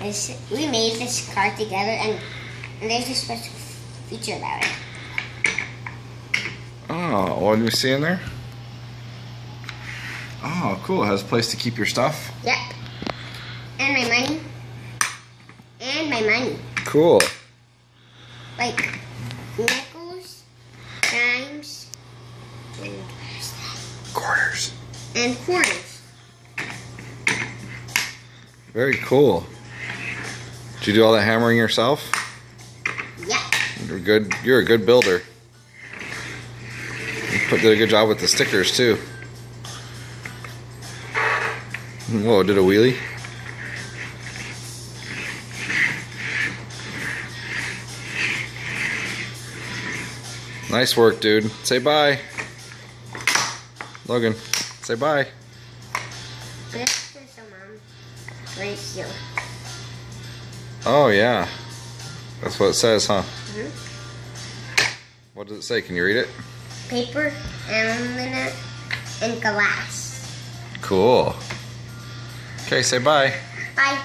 is we made this car together, and there's a special feature about it. Oh, what do we see in there? Oh, cool. It has a place to keep your stuff. Yep. And my money. And my money. Cool. Like nickels, dimes, and Quarters. and quarters. Very cool. Did you do all that hammering yourself? Yep. You're good. You're a good builder. You did a good job with the stickers too. Whoa, did a wheelie? Nice work, dude. Say bye. Logan, say bye. This is so Mom. Right here. Oh, yeah. That's what it says, huh? Mm-hmm. What does it say? Can you read it? Paper, aluminum, and glass. Cool. Okay, say bye. Bye.